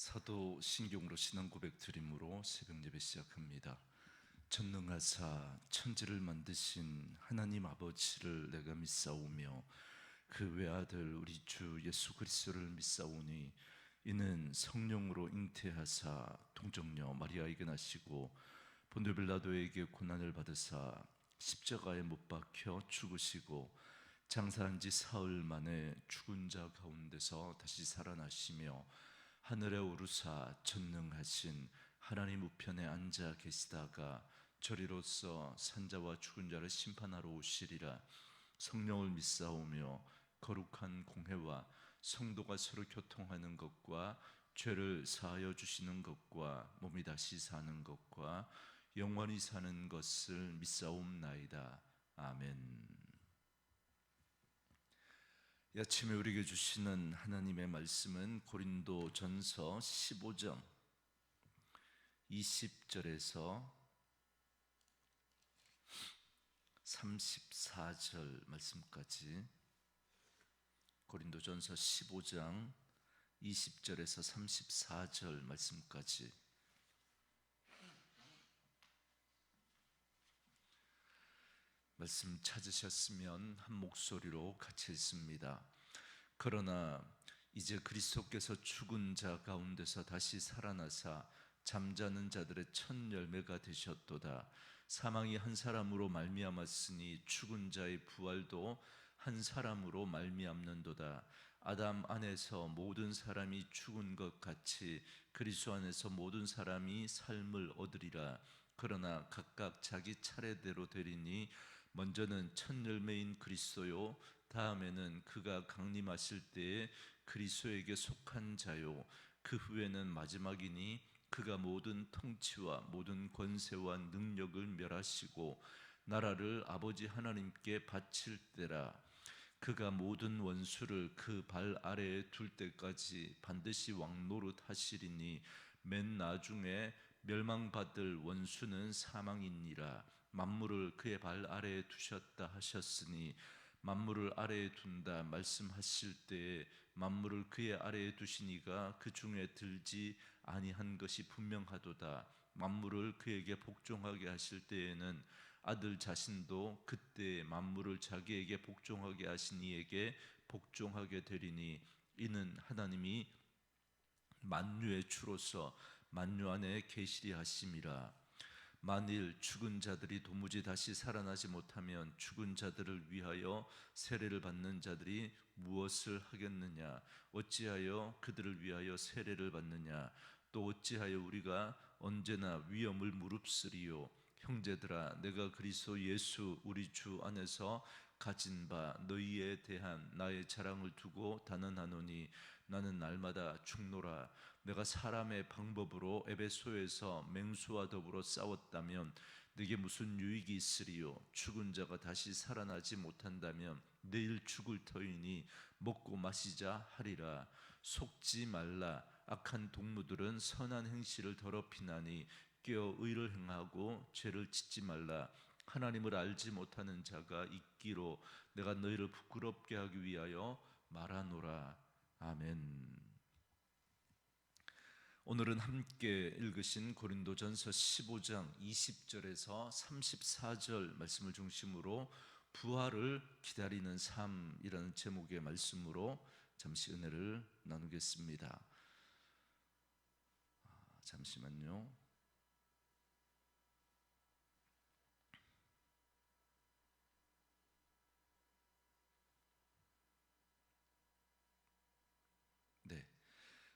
사도 신경으로 신앙 고백 드림으로 새벽 예배 시작합니다. 전능하사 천지를 만드신 하나님 아버지를 내가 믿사오며 그 외아들 우리 주 예수 그리스도를 믿사오니 이는 성령으로 잉태하사 동정녀 마리아에게 나시고 본토 빌라도에게 고난을 받으사 십자가에 못 박혀 죽으시고 장사한 지 사흘 만에 죽은 자 가운데서 다시 살아나시며 하늘에 오르사 전능하신 하나님 우편에 앉아 계시다가 저리로서 산자와 죽은 자를 심판하러 오시리라. 성령을 믿사오며 거룩한 공회와 성도가 서로 교통하는 것과 죄를 사하여 주시는 것과 몸이 다시 사는 것과 영원히 사는 것을 믿사옵나이다. 아멘. 이 아침에 우리에게 주시는 하나님의 말씀은 고린도전서 15장 20절에서 34절 말씀까지, 고린도전서 15장 20절에서 34절 말씀까지 말씀 찾으셨으면 한 목소리로 같이 읽습니다. 그러나 이제 그리스도께서 죽은 자 가운데서 다시 살아나사 잠자는 자들의 첫 열매가 되셨도다. 사망이 한 사람으로 말미암았으니 죽은 자의 부활도 한 사람으로 말미암는도다. 아담 안에서 모든 사람이 죽은 것 같이 그리스도 안에서 모든 사람이 삶을 얻으리라. 그러나 각각 자기 차례대로 되리니 먼저는 첫 열매인 그리스도요, 다음에는 그가 강림하실 때에 그리스도에게 속한 자요, 그 후에는 마지막이니 그가 모든 통치와 모든 권세와 능력을 멸하시고 나라를 아버지 하나님께 바칠 때라. 그가 모든 원수를 그 발 아래에 둘 때까지 반드시 왕노릇 하시리니 맨 나중에 멸망받을 원수는 사망이니라. 만물을 그의 발 아래에 두셨다 하셨으니 만물을 아래에 둔다 말씀하실 때에 만물을 그의 아래에 두시니가 그 중에 들지 아니한 것이 분명하도다. 만물을 그에게 복종하게 하실 때에는 아들 자신도 그때 만물을 자기에게 복종하게 하신 이에게 복종하게 되리니 이는 하나님이 만유의 주로서 만유 안에 계시리 하심이라. 만일 죽은 자들이 도무지 다시 살아나지 못하면 죽은 자들을 위하여 세례를 받는 자들이 무엇을 하겠느냐? 어찌하여 그들을 위하여 세례를 받느냐? 또 어찌하여 우리가 언제나 위험을 무릅쓰리요? 형제들아, 내가 그리스도 예수 우리 주 안에서 가진 바 너희에 대한 나의 자랑을 두고 단언하노니 나는 날마다 죽노라. 내가 사람의 방법으로 에베소에서 맹수와 더불어 싸웠다면 내게 무슨 유익이 있으리요? 죽은 자가 다시 살아나지 못한다면 내일 죽을 터이니 먹고 마시자 하리라. 속지 말라. 악한 동무들은 선한 행실을 더럽히나니 깨어 의를 행하고 죄를 짓지 말라. 하나님을 알지 못하는 자가 있기로 내가 너희를 부끄럽게 하기 위하여 말하노라. 아멘. 오늘은 함께 읽으신 고린도전서 15장 20절에서 34절 말씀을 중심으로 부활을 기다리는 삶이라는 제목의 말씀으로 잠시 은혜를 나누겠습니다. 잠시만요. 네,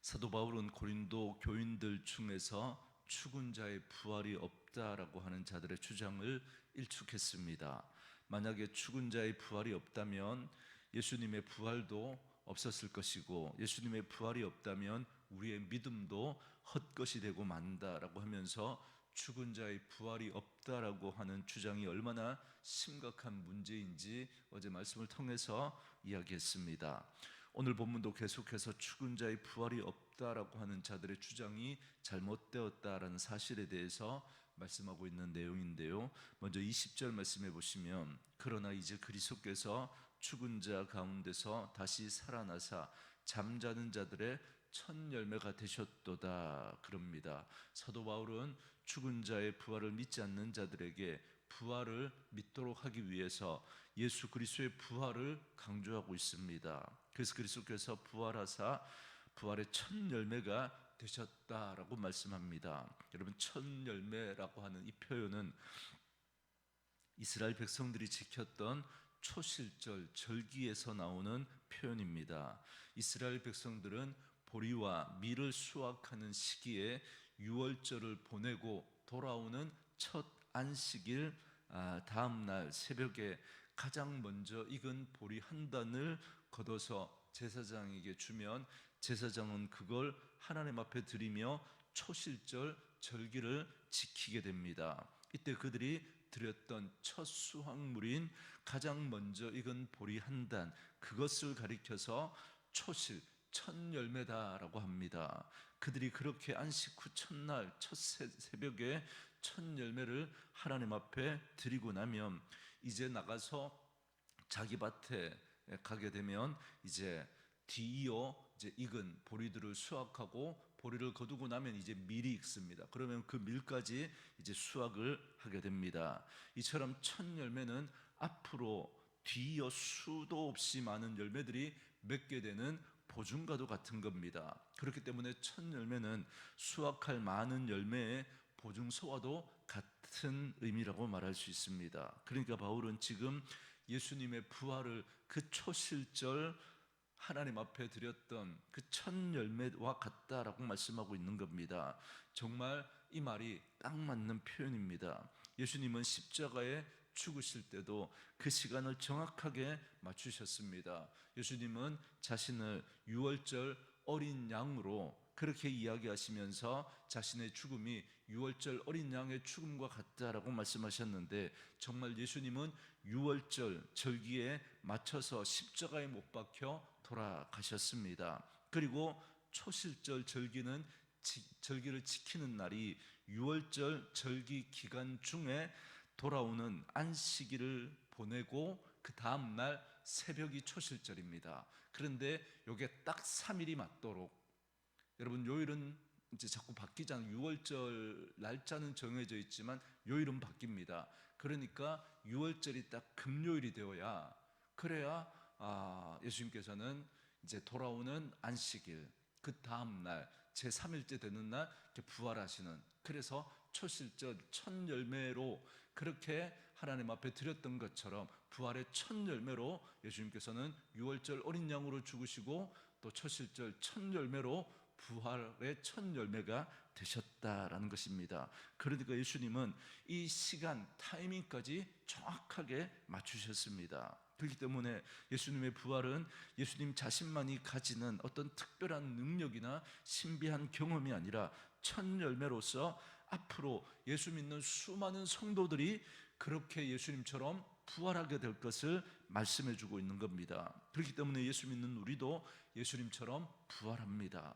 사도 바울은 고린도 교인들 중에서 죽은 자의 부활이 없다라고 하는 자들의 주장을 일축했습니다. 만약에 죽은 자의 부활이 없다면 예수님의 부활도 없었을 것이고 예수님의 부활이 없다면 우리의 믿음도 헛것이 되고 만다라고 하면서 죽은 자의 부활이 없다라고 하는 주장이 얼마나 심각한 문제인지 어제 말씀을 통해서 이야기했습니다. 오늘 본문도 계속해서 죽은 자의 부활이 없다라고 하는 자들의 주장이 잘못되었다라는 사실에 대해서 말씀하고 있는 내용인데요. 먼저 20절 말씀해 보시면 그러나 이제 그리스도께서 죽은 자 가운데서 다시 살아나사 잠자는 자들의 첫 열매가 되셨도다 그럽니다. 사도 바울은 죽은 자의 부활을 믿지 않는 자들에게 부활을 믿도록 하기 위해서 예수 그리스도의 부활을 강조하고 있습니다. 그래서 그리스도께서 부활하사 부활의 첫 열매가 되셨다라고 말씀합니다. 여러분, 첫 열매라고 하는 이 표현은 이스라엘 백성들이 지켰던 초실절 절기에서 나오는 표현입니다. 이스라엘 백성들은 보리와 밀을 수확하는 시기에 유월절을 보내고 돌아오는 첫 안식일 다음 날 새벽에 가장 먼저 익은 보리 한 단을 걷어서 제사장에게 주면 제사장은 그걸 하나님 앞에 드리며 초실절 절기를 지키게 됩니다. 이때 그들이 드렸던 첫 수확물인 가장 먼저 익은 보리 한 단, 그것을 가리켜서 초실, 첫 열매다라고 합니다. 그들이 그렇게 안식 후 첫날 첫 새벽에 첫 열매를 하나님 앞에 드리고 나면 이제 나가서 자기 밭에 가게 되면 이제 뒤이어 이제 익은 보리들을 수확하고 보리를 거두고 나면 이제 밀이 익습니다. 그러면 그 밀까지 이제 수확을 하게 됩니다. 이처럼 첫 열매는 앞으로 뒤이어 수도 없이 많은 열매들이 맺게 되는 보증과도 같은 겁니다. 그렇기 때문에 첫 열매는 수확할 많은 열매의 보증서와도 같은 의미라고 말할 수 있습니다. 그러니까 바울은 지금 예수님의 부활을 그 초실절 하나님 앞에 드렸던 그 첫 열매와 같다라고 말씀하고 있는 겁니다. 정말 이 말이 딱 맞는 표현입니다. 예수님은 십자가에 죽으실 때도 그 시간을 정확하게 맞추셨습니다. 예수님은 자신을 유월절 어린 양으로 그렇게 이야기하시면서 자신의 죽음이 유월절 어린 양의 죽음과 같다라고 말씀하셨는데, 정말 예수님은 유월절 절기에 맞춰서 십자가에 못 박혀 돌아가셨습니다. 그리고 초실절 절기는 절기를 지키는 날이 유월절 절기 기간 중에 돌아오는 안식일을 보내고 그 다음 날 새벽이 초실절입니다. 그런데 이게 딱 3일이 맞도록, 여러분 요일은 이제 자꾸 바뀌잖아요. 6월절 날짜는 정해져 있지만 요일은 바뀝니다. 그러니까 6월절이 딱 금요일이 되어야, 그래야 예수님께서는 이제 돌아오는 안식일 그 다음 날 제3일째 되는 날 이렇게 부활하시는, 그래서 초실절 첫 열매로 그렇게 하나님 앞에 드렸던 것처럼 부활의 첫 열매로 예수님께서는 6월절 어린 양으로 죽으시고 또 초실절 첫 열매로 부활의 첫 열매가 되셨다라는 것입니다. 그러니까 예수님은 이 시간 타이밍까지 정확하게 맞추셨습니다. 그렇기 때문에 예수님의 부활은 예수님 자신만이 가지는 어떤 특별한 능력이나 신비한 경험이 아니라 첫 열매로서 앞으로 예수 믿는 수많은 성도들이 그렇게 예수님처럼 부활하게 될 것을 말씀해 주고 있는 겁니다. 그렇기 때문에 예수 믿는 우리도 예수님처럼 부활합니다.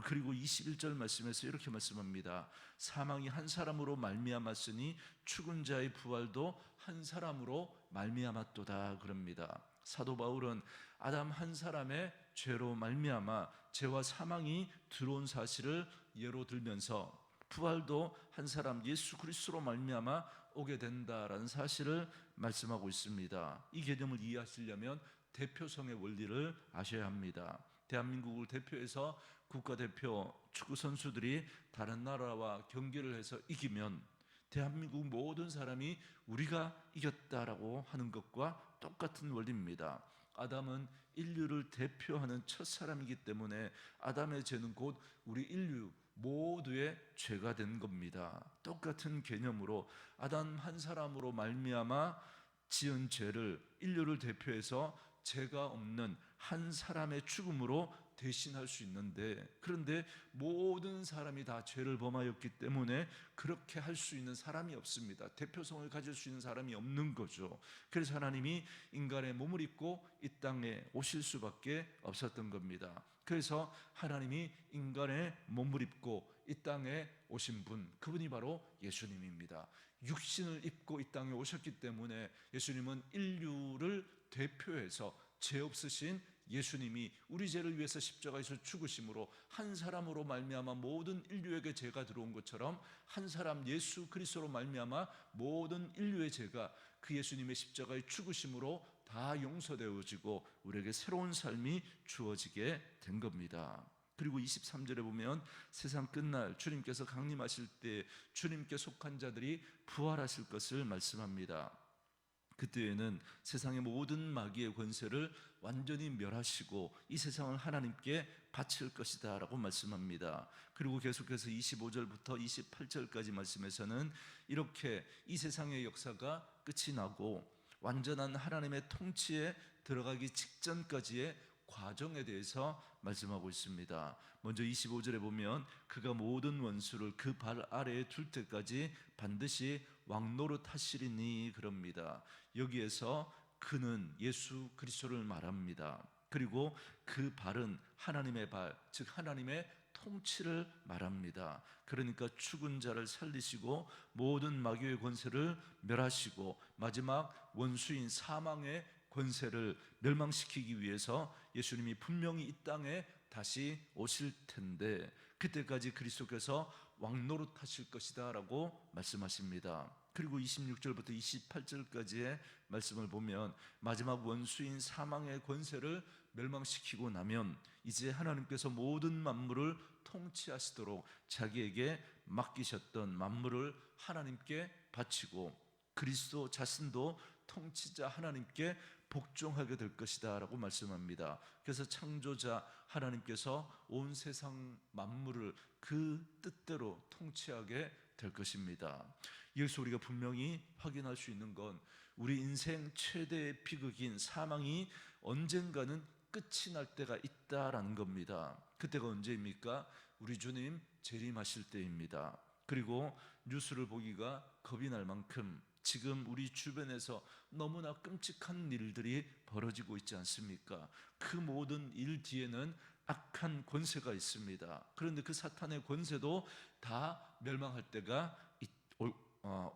그리고 21절 말씀에서 이렇게 말씀합니다. 사망이 한 사람으로 말미암았으니 죽은 자의 부활도 한 사람으로 말미암았도다 그럽니다. 사도 바울은 아담 한 사람의 죄로 말미암아 죄와 사망이 들어온 사실을 예로 들면서 부활도 한 사람 예수 그리스도로 말미암아 오게 된다라는 사실을 말씀하고 있습니다. 이 개념을 이해하시려면 대표성의 원리를 아셔야 합니다. 대한민국을 대표해서 국가대표 축구 선수들이 다른 나라와 경기를 해서 이기면 대한민국 모든 사람이 우리가 이겼다라고 하는 것과 똑같은 원리입니다. 아담은 인류를 대표하는 첫 사람이기 때문에 아담의 죄는 곧 우리 인류 모두의 죄가 된 겁니다. 똑같은 개념으로 아담 한 사람으로 말미암아 지은 죄를 인류를 대표해서 죄가 없는 한 사람의 죽음으로 대신할 수 있는데, 그런데 모든 사람이 다 죄를 범하였기 때문에 그렇게 할 수 있는 사람이 없습니다. 대표성을 가질 수 있는 사람이 없는 거죠. 그래서 하나님이 인간의 몸을 입고 이 땅에 오실 수밖에 없었던 겁니다. 그래서 하나님이 인간의 몸을 입고 이 땅에 오신 분, 그분이 바로 예수님입니다. 육신을 입고 이 땅에 오셨기 때문에 예수님은 인류를 대표해서 죄 없으신 예수님이 우리 죄를 위해서 십자가에서 죽으심으로 한 사람으로 말미암아 모든 인류에게 죄가 들어온 것처럼 한 사람 예수 그리스도로 말미암아 모든 인류의 죄가 그 예수님의 십자가의 죽으심으로 다 용서되어지고 우리에게 새로운 삶이 주어지게 된 겁니다. 그리고 23절에 보면 세상 끝날 주님께서 강림하실 때 주님께 속한 자들이 부활하실 것을 말씀합니다. 그때에는 세상의 모든 마귀의 권세를 완전히 멸하시고 이 세상을 하나님께 바칠 것이다 라고 말씀합니다. 그리고 계속해서 25절부터 28절까지 말씀에서는 이렇게 이 세상의 역사가 끝이 나고 완전한 하나님의 통치에 들어가기 직전까지의 과정에 대해서 말씀하고 있습니다. 먼저 25절에 보면 그가 모든 원수를 그 발 아래에 둘 때까지 반드시 왕노릇하시리니 그럽니다. 여기에서 그는 예수 그리스도를 말합니다. 그리고 그 발은 하나님의 발, 즉 하나님의 통치를 말합니다. 그러니까 죽은 자를 살리시고 모든 마귀의 권세를 멸하시고 마지막 원수인 사망의 권세를 멸망시키기 위해서 예수님이 분명히 이 땅에 다시 오실 텐데 그때까지 그리스도께서 왕노릇하실 것이다 라고 말씀하십니다. 그리고 26절부터 28절까지의 말씀을 보면 마지막 원수인 사망의 권세를 멸망시키고 나면 이제 하나님께서 모든 만물을 통치하시도록 자기에게 맡기셨던 만물을 하나님께 바치고 그리스도 자신도 통치자 하나님께 복종하게 될 것이다 라고 말씀합니다. 그래서 창조자 하나님께서 온 세상 만물을 그 뜻대로 통치하게 될 것입니다. 여기서 우리가 분명히 확인할 수 있는 건 우리 인생 최대의 비극인 사망이 언젠가는 끝이 날 때가 있다라는 겁니다. 그때가 언제입니까? 우리 주님 재림하실 때입니다. 그리고 뉴스를 보기가 겁이 날 만큼 지금 우리 주변에서 너무나 끔찍한 일들이 벌어지고 있지 않습니까? 그 모든 일 뒤에는 악한 권세가 있습니다. 그런데 그 사탄의 권세도 다 멸망할 때가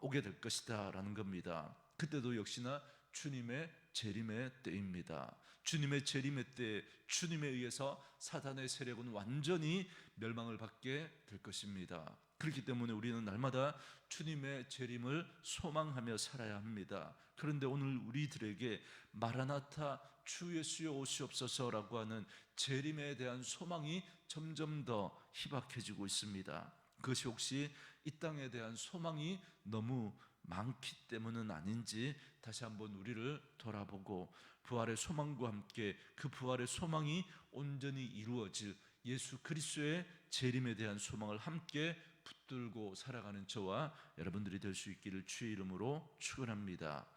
오게 될 것이다 라는 겁니다. 그때도 역시나 주님의 재림의 때입니다. 주님의 재림의 때 주님에 의해서 사탄의 세력은 완전히 멸망을 받게 될 것입니다. 그렇기 때문에 우리는 날마다 주님의 재림을 소망하며 살아야 합니다. 그런데 오늘 우리들에게 마라나타 주 예수여 오시옵소서라고 하는 재림에 대한 소망이 점점 더 희박해지고 있습니다. 그것이 혹시 이 땅에 대한 소망이 너무 많기 때문은 아닌지 다시 한번 우리를 돌아보고 부활의 소망과 함께 그 부활의 소망이 온전히 이루어질 예수 그리스도의 재림에 대한 소망을 함께 붙들고 살아가는 저와 여러분들이 될 수 있기를 주의 이름으로 축원합니다.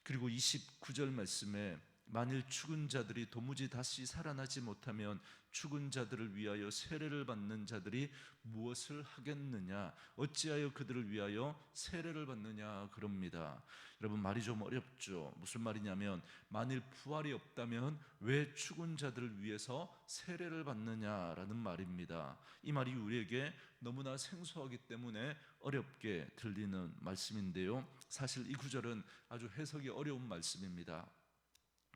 그리고 29절 말씀에 만일 죽은 자들이 도무지 다시 살아나지 못하면 죽은 자들을 위하여 세례를 받는 자들이 무엇을 하겠느냐? 어찌하여 그들을 위하여 세례를 받느냐? 그럽니다. 여러분 말이 좀 어렵죠. 무슨 말이냐면 만일 부활이 없다면 왜 죽은 자들을 위해서 세례를 받느냐라는 말입니다. 이 말이 우리에게 너무나 생소하기 때문에 어렵게 들리는 말씀인데요. 사실 이 구절은 아주 해석이 어려운 말씀입니다.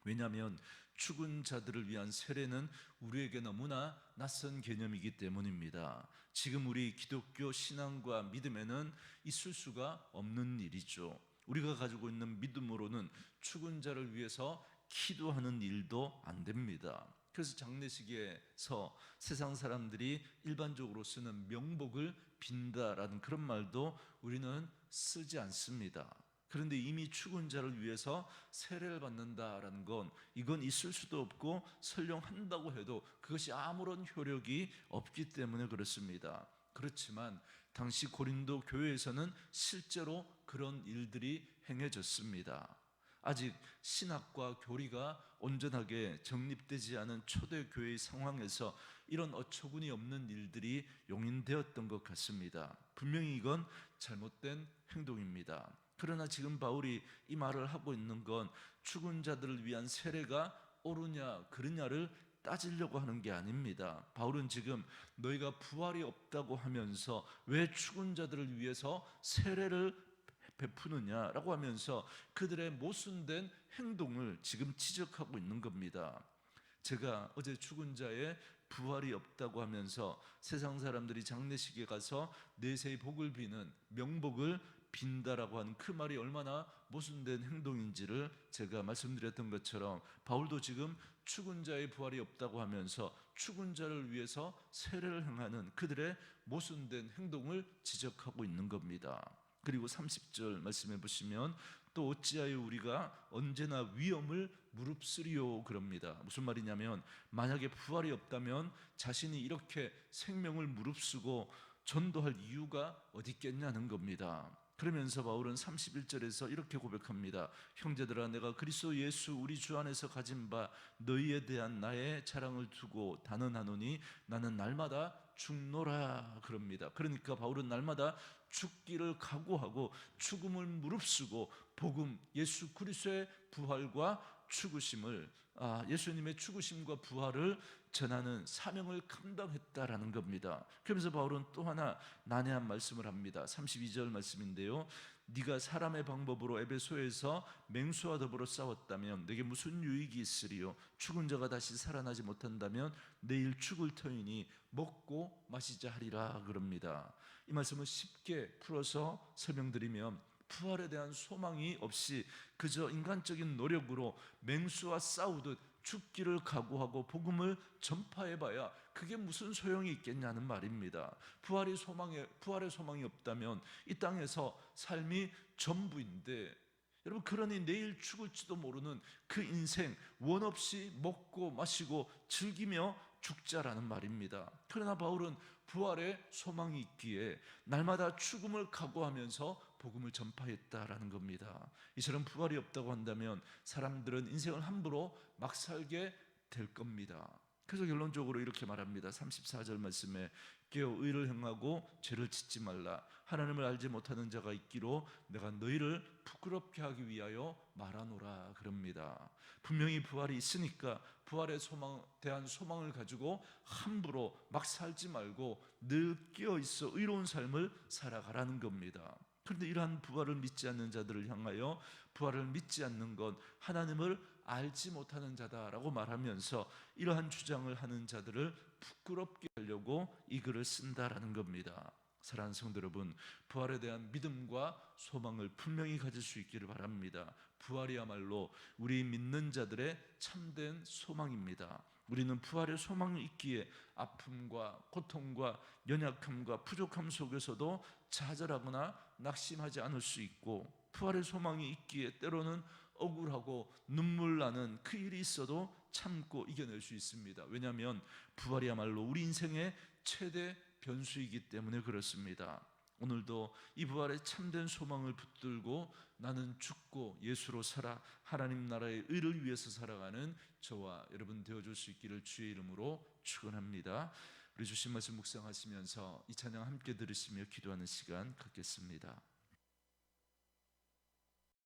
왜냐하면 죽은 자들을 위한 세례는 우리에게 너무나 낯선 개념이기 때문입니다. 지금 우리 기독교 신앙과 믿음에는 있을 수가 없는 일이죠. 우리가 가지고 있는 믿음으로는 죽은 자를 위해서 기도하는 일도 안 됩니다. 그래서 장례식에서 세상 사람들이 일반적으로 쓰는 명복을 빈다라는 그런 말도 우리는 쓰지 않습니다. 그런데 이미 죽은 자를 위해서 세례를 받는다라는 건 이건 있을 수도 없고 설령 한다고 해도 그것이 아무런 효력이 없기 때문에 그렇습니다. 그렇지만 당시 고린도 교회에서는 실제로 그런 일들이 행해졌습니다. 아직 신학과 교리가 온전하게 정립되지 않은 초대교회의 상황에서 이런 어처구니 없는 일들이 용인되었던 것 같습니다. 분명히 이건 잘못된 행동입니다. 그러나 지금 바울이 이 말을 하고 있는 건 죽은 자들을 위한 세례가 옳으냐 그르냐를 따지려고 하는 게 아닙니다. 바울은 지금 너희가 부활이 없다고 하면서 왜 죽은 자들을 위해서 세례를 베푸느냐라고 하면서 그들의 모순된 행동을 지금 지적하고 있는 겁니다. 제가 어제 죽은 자의 부활이 없다고 하면서 세상 사람들이 장례식에 가서 내세의 복을 비는 명복을 빈다라고 하는 그 말이 얼마나 모순된 행동인지를 제가 말씀드렸던 것처럼, 바울도 지금 죽은 자의 부활이 없다고 하면서 죽은 자를 위해서 세례를 행하는 그들의 모순된 행동을 지적하고 있는 겁니다. 그리고 30절 말씀해 보시면, 또 어찌하여 우리가 언제나 위험을 무릅쓰리요 그럽니다. 무슨 말이냐면, 만약에 부활이 없다면 자신이 이렇게 생명을 무릅쓰고 전도할 이유가 어디 있겠냐는 겁니다. 그러면서 바울은 31절에서 이렇게 고백합니다. 형제들아, 내가 그리스도 예수 우리 주 안에서 가진 바 너희에 대한 나의 자랑을 두고 단언하노니 나는 날마다 죽노라 그럽니다. 그러니까 바울은 날마다 죽기를 각오하고 죽음을 무릅쓰고 복음, 예수 그리스도의 부활과 죽으심을, 예수님의 죽으심과 부활을 전하는 사명을 감당했다라는 겁니다. 그러면서 바울은 또 하나 난해한 말씀을 합니다. 32절 말씀인데요, 네가 사람의 방법으로 에베소에서 맹수와 더불어 싸웠다면 내게 무슨 유익이 있으리요? 죽은 자가 다시 살아나지 못한다면 내일 죽을 터이니 먹고 마시자 하리라 그럽니다. 이 말씀을 쉽게 풀어서 설명드리면, 부활에 대한 소망이 없이 그저 인간적인 노력으로 맹수와 싸우듯 죽기를 각오하고 복음을 전파해봐야 그게 무슨 소용이 있겠냐는 말입니다. 부활의 소망이 없다면 이 땅에서 삶이 전부인데, 여러분, 그러니 내일 죽을지도 모르는 그 인생 원 없이 먹고 마시고 즐기며 죽자라는 말입니다. 그러나 바울은 부활의 소망이 있기에 날마다 죽음을 각오하면서 복음을 전파했다라는 겁니다. 이처럼 부활이 없다고 한다면 사람들은 인생을 함부로 막 살게 될 겁니다. 그래서 결론적으로 이렇게 말합니다. 34절 말씀에, 깨어 의를 행하고 죄를 짓지 말라. 하나님을 알지 못하는 자가 있기로 내가 너희를 부끄럽게 하기 위하여 말하노라 그럽니다. 분명히 부활이 있으니까 부활에 대한 소망을 가지고 함부로 막 살지 말고 늘 깨어 있어 의로운 삶을 살아가라는 겁니다. 그런데 이러한 부활을 믿지 않는 자들을 향하여, 부활을 믿지 않는 건 하나님을 알지 못하는 자다라고 말하면서 이러한 주장을 하는 자들을 부끄럽게 하려고 이 글을 쓴다라는 겁니다. 사랑하는 성도 여러분, 부활에 대한 믿음과 소망을 분명히 가질 수 있기를 바랍니다. 부활이야말로 우리 믿는 자들의 참된 소망입니다. 우리는 부활의 소망이 있기에 아픔과 고통과 연약함과 부족함 속에서도 좌절하거나 낙심하지 않을 수 있고, 부활의 소망이 있기에 때로는 억울하고 눈물 나는 그 일이 있어도 참고 이겨낼 수 있습니다. 왜냐하면 부활이야말로 우리 인생의 최대 변수이기 때문에 그렇습니다. 오늘도 이 부활의 참된 소망을 붙들고 나는 죽고 예수로 살아 하나님 나라의 의를 위해서 살아가는 저와 여러분 되어줄 수 있기를 주의 이름으로 축원합니다. 우리 주신 말씀 묵상하시면서 이 찬양 함께 들으시며 기도하는 시간 갖겠습니다.